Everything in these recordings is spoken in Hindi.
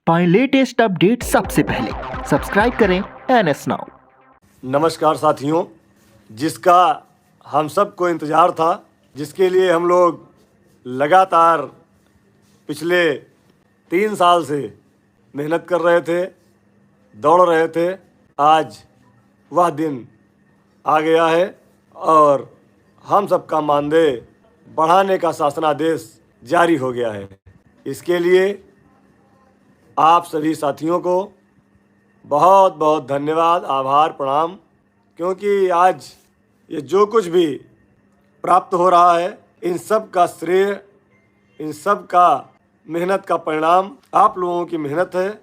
पाएं लेटेस्ट अपडेट सबसे पहले। सब्सक्राइब करें NS नाउ। नमस्कार साथियों, जिसका हम सबको इंतज़ार था, जिसके लिए हम लोग लगातार पिछले 3 साल से मेहनत कर रहे थे, दौड़ रहे थे, आज वह दिन आ गया है और हम सबका मानदेय बढ़ाने का शासनादेश जारी हो गया है। इसके लिए आप सभी साथियों को बहुत बहुत धन्यवाद, आभार, प्रणाम, क्योंकि आज ये जो कुछ भी प्राप्त हो रहा है, इन सब का श्रेय, इन सब का मेहनत का परिणाम आप लोगों की मेहनत है।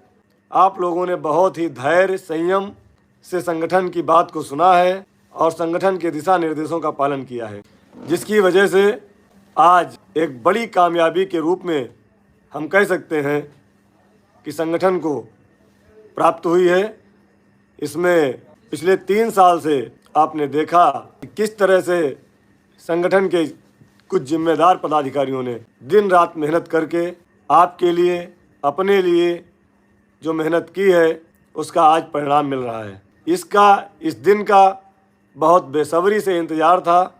आप लोगों ने बहुत ही धैर्य, संयम से संगठन की बात को सुना है और संगठन के दिशा निर्देशों का पालन किया है, जिसकी वजह से आज एक बड़ी कामयाबी के रूप में हम कह सकते हैं कि संगठन को प्राप्त हुई है। इसमें पिछले 3 साल से आपने देखा कि किस तरह से संगठन के कुछ जिम्मेदार पदाधिकारियों ने दिन रात मेहनत करके आपके लिए, अपने लिए जो मेहनत की है, उसका आज परिणाम मिल रहा है। इस दिन का बहुत बेसब्री से इंतज़ार था,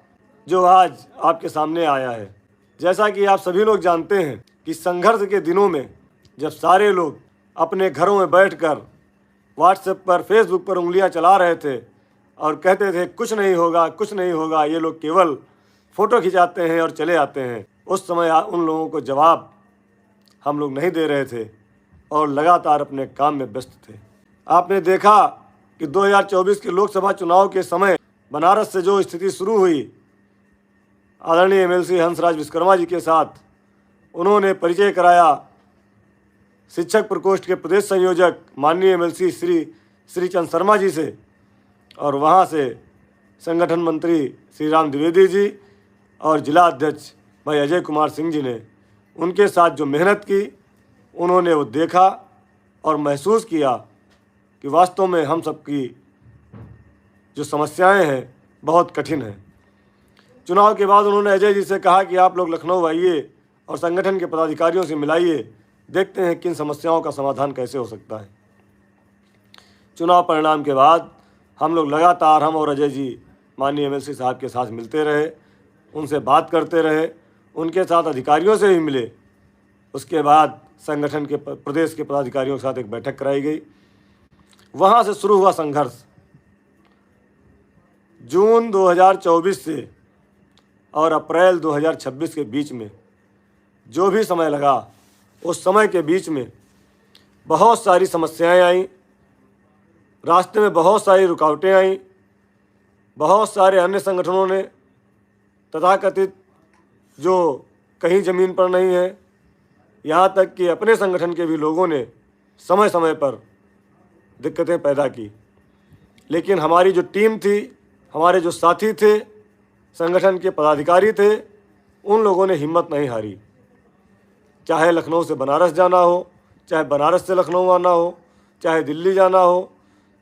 जो आज आपके सामने आया है। जैसा कि आप सभी लोग जानते हैं कि संघर्ष के दिनों में जब सारे लोग अपने घरों में बैठकर व्हाट्सएप पर, फेसबुक पर उंगलियां चला रहे थे और कहते थे कुछ नहीं होगा, कुछ नहीं होगा, ये लोग केवल फ़ोटो खिंचाते हैं और चले आते हैं, उस समय उन लोगों को जवाब हम लोग नहीं दे रहे थे और लगातार अपने काम में व्यस्त थे। आपने देखा कि 2024 के लोकसभा चुनाव के समय बनारस से जो स्थिति शुरू हुई, आदरणीय MLC हंसराज विश्वकर्मा जी के साथ उन्होंने परिचय कराया शिक्षक प्रकोष्ठ के प्रदेश संयोजक माननीय MLC श्री चंद शर्मा जी से, और वहां से संगठन मंत्री श्री राम द्विवेदी जी और जिला अध्यक्ष भाई अजय कुमार सिंह जी ने उनके साथ जो मेहनत की, उन्होंने वो देखा और महसूस किया कि वास्तव में हम सबकी जो समस्याएं हैं बहुत कठिन हैं। चुनाव के बाद उन्होंने अजय जी से कहा कि आप लोग लखनऊ आइए और संगठन के पदाधिकारियों से मिलाइए, देखते हैं किन समस्याओं का समाधान कैसे हो सकता है। चुनाव परिणाम के बाद हम लोग लगातार, हम और अजय जी माननीय MLC साहब के साथ मिलते रहे, उनसे बात करते रहे, उनके साथ अधिकारियों से भी मिले। उसके बाद संगठन के प्रदेश के पदाधिकारियों के साथ एक बैठक कराई गई। वहाँ से शुरू हुआ संघर्ष। जून 2024 से और अप्रैल 2026 के बीच में जो भी समय लगा, उस समय के बीच में बहुत सारी समस्याएं आईं, रास्ते में बहुत सारी रुकावटें आईं। बहुत सारे अन्य संगठनों ने तथाकथित जो कहीं ज़मीन पर नहीं है, यहाँ तक कि अपने संगठन के भी लोगों ने समय समय पर दिक्कतें पैदा की। लेकिन हमारी जो टीम थी, हमारे जो साथी थे, संगठन के पदाधिकारी थे, उन लोगों ने हिम्मत नहीं हारी। चाहे लखनऊ से बनारस जाना हो, चाहे बनारस से लखनऊ आना हो, चाहे दिल्ली जाना हो,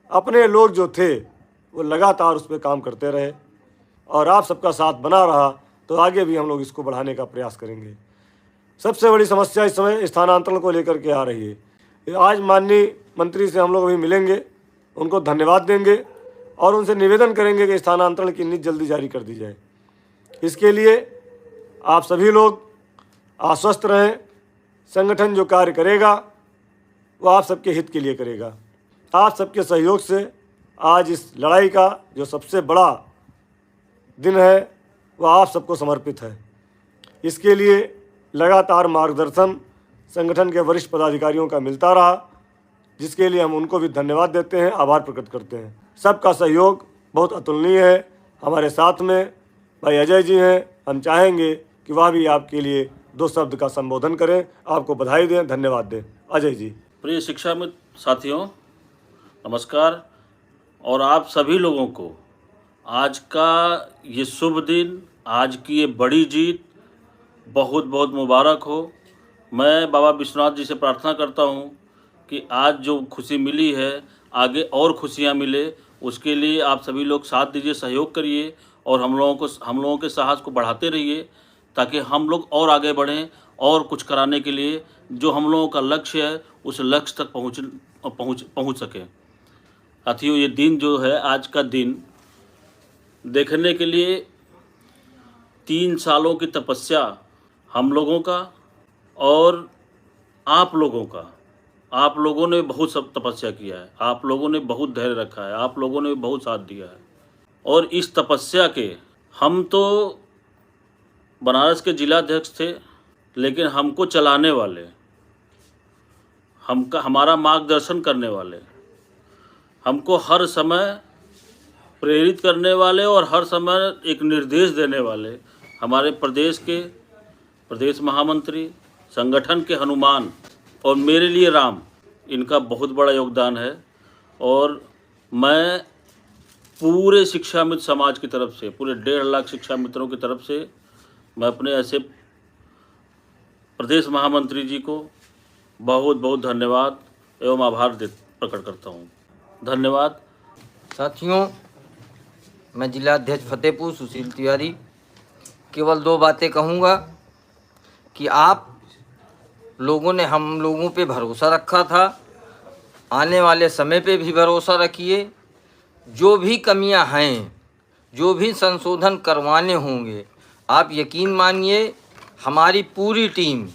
अपने लोग जो थे वो लगातार उस पर काम करते रहे और आप सबका साथ बना रहा, तो आगे भी हम लोग इसको बढ़ाने का प्रयास करेंगे। सबसे बड़ी समस्या इस समय स्थानांतरण को लेकर के आ रही है। आज माननीय मंत्री से हम लोग अभी मिलेंगे, उनको धन्यवाद देंगे और उनसे निवेदन करेंगे कि स्थानांतरण की नीति जल्दी जारी कर दी जाए। इसके लिए आप सभी लोग आश्वस्त रहें। संगठन जो कार्य करेगा वो आप सबके हित के लिए करेगा। आप सबके सहयोग से आज इस लड़ाई का जो सबसे बड़ा दिन है वह आप सबको समर्पित है। इसके लिए लगातार मार्गदर्शन संगठन के वरिष्ठ पदाधिकारियों का मिलता रहा, जिसके लिए हम उनको भी धन्यवाद देते हैं, आभार प्रकट करते हैं। सबका सहयोग बहुत अतुलनीय है। हमारे साथ में भाई अजय जी हैं, हम चाहेंगे कि वह भी आपके लिए 2 शब्द का संबोधन करें, आपको बधाई दें, धन्यवाद दें। अजय जी। प्रिय शिक्षा मित्र साथियों, नमस्कार। और आप सभी लोगों को आज का ये शुभ दिन, आज की ये बड़ी जीत बहुत बहुत मुबारक हो। मैं बाबा विश्वनाथ जी से प्रार्थना करता हूँ कि आज जो खुशी मिली है, आगे और खुशियाँ मिले, उसके लिए आप सभी लोग साथ दीजिए, सहयोग करिए और हम लोगों के साहस को बढ़ाते रहिए, ताकि हम लोग और आगे बढ़ें और कुछ कराने के लिए जो हम लोगों का लक्ष्य है उस लक्ष्य तक पहुँच सकें। साथियों, ये दिन जो है, आज का दिन देखने के लिए 3 सालों की तपस्या हम लोगों का और आप लोगों का। आप लोगों ने बहुत सब तपस्या किया है, आप लोगों ने बहुत धैर्य रखा है, आप लोगों ने बहुत साथ दिया है। और इस तपस्या के हम तो बनारस के जिलाध्यक्ष थे, लेकिन हमको चलाने वाले, हमारा मार्गदर्शन करने वाले, हमको हर समय प्रेरित करने वाले और हर समय एक निर्देश देने वाले हमारे प्रदेश के प्रदेश महामंत्री, संगठन के हनुमान और मेरे लिए राम, इनका बहुत बड़ा योगदान है। और मैं पूरे शिक्षा मित्र समाज की तरफ से, पूरे 1.5 लाख शिक्षा मित्रों की तरफ से मैं अपने ऐसे प्रदेश महामंत्री जी को बहुत बहुत धन्यवाद एवं आभार प्रकट करता हूँ। धन्यवाद। साथियों, मैं जिलाध्यक्ष फतेहपुर सुशील तिवारी केवल 2 बातें कहूँगा कि आप लोगों ने हम लोगों पे भरोसा रखा था, आने वाले समय पे भी भरोसा रखिए। जो भी कमियां हैं, जो भी संशोधन करवाने होंगे, आप यकीन मानिए हमारी पूरी टीम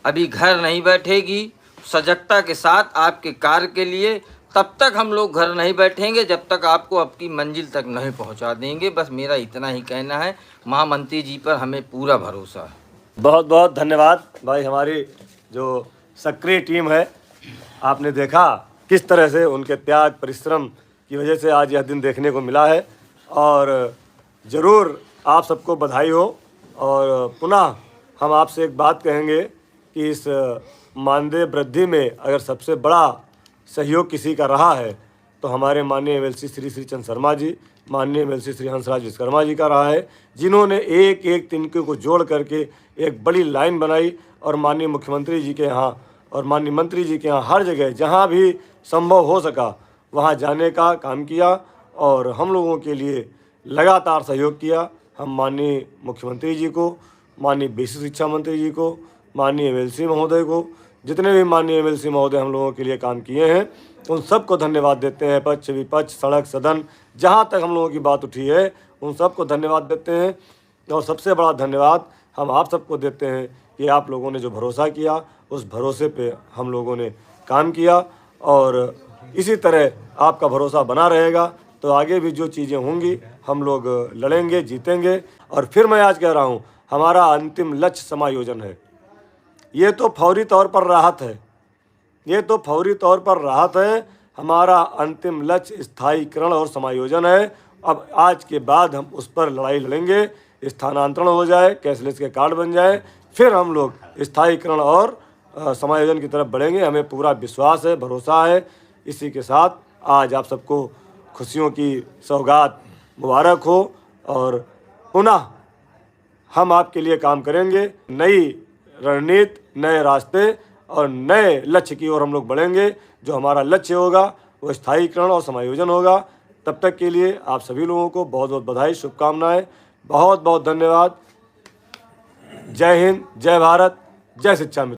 अभी घर नहीं बैठेगी। सजगता के साथ आपके कार्य के लिए तब तक हम लोग घर नहीं बैठेंगे जब तक आपको आपकी मंजिल तक नहीं पहुंचा देंगे। बस मेरा इतना ही कहना है। महामंत्री जी पर हमें पूरा भरोसा है। बहुत बहुत धन्यवाद भाई। हमारी जो सक्रिय टीम है, आपने देखा किस तरह से उनके त्याग परिश्रम की वजह से आज यह दिन देखने को मिला है। और ज़रूर आप सबको बधाई हो। और पुनः हम आपसे एक बात कहेंगे कि इस मानदेय वृद्धि में अगर सबसे बड़ा सहयोग किसी का रहा है तो हमारे माननीय एमएलसी श्री चंद्र शर्मा जी, माननीय एमएलसी श्री हंसराज विश्वकर्मा जी का रहा है, जिन्होंने एक एक तिनके को जोड़ करके एक बड़ी लाइन बनाई और माननीय मुख्यमंत्री जी के यहाँ और माननीय मंत्री जी के यहाँ हर जगह जहाँ भी संभव हो सका वहाँ जाने का काम किया और हम लोगों के लिए लगातार सहयोग किया। हम माननीय मुख्यमंत्री जी को, माननीय बेसिक शिक्षा मंत्री जी को, माननीय एमएलसी महोदय को, जितने भी माननीय एमएलसी महोदय हम लोगों के लिए काम किए हैं, उन सबको धन्यवाद देते हैं। पक्ष विपक्ष, सड़क, सदन, जहाँ तक हम लोगों की बात उठी है, उन सबको धन्यवाद देते हैं। और सबसे बड़ा धन्यवाद हम आप सबको देते हैं कि आप लोगों ने जो भरोसा किया, उस भरोसे पे हम लोगों ने काम किया और इसी तरह आपका भरोसा बना रहेगा तो आगे भी जो चीज़ें होंगी हम लोग लड़ेंगे, जीतेंगे। और फिर मैं आज कह रहा हूँ, हमारा अंतिम लक्ष्य समायोजन है। ये तो फौरी तौर पर राहत है, ये तो फौरी तौर पर राहत है। हमारा अंतिम लक्ष्य स्थायीकरण और समायोजन है। अब आज के बाद हम उस पर लड़ाई लड़ेंगे, स्थानांतरण हो जाए, कैशलेस के कार्ड बन जाए, फिर हम लोग स्थायीकरण और समायोजन की तरफ बढ़ेंगे। हमें पूरा विश्वास है, भरोसा है। इसी के साथ आज आप सबको खुशियों की सौगात मुबारक हो और पुनः हम आपके लिए काम करेंगे। नई रणनीति, नए रास्ते और नए लक्ष्य की ओर हम लोग बढ़ेंगे। जो हमारा लक्ष्य होगा वो स्थायीकरण और समायोजन होगा। तब तक के लिए आप सभी लोगों को बहुत बहुत बधाई, शुभकामनाएं, बहुत बहुत धन्यवाद। जय हिंद, जय भारत, जय शिक्षा मित्र।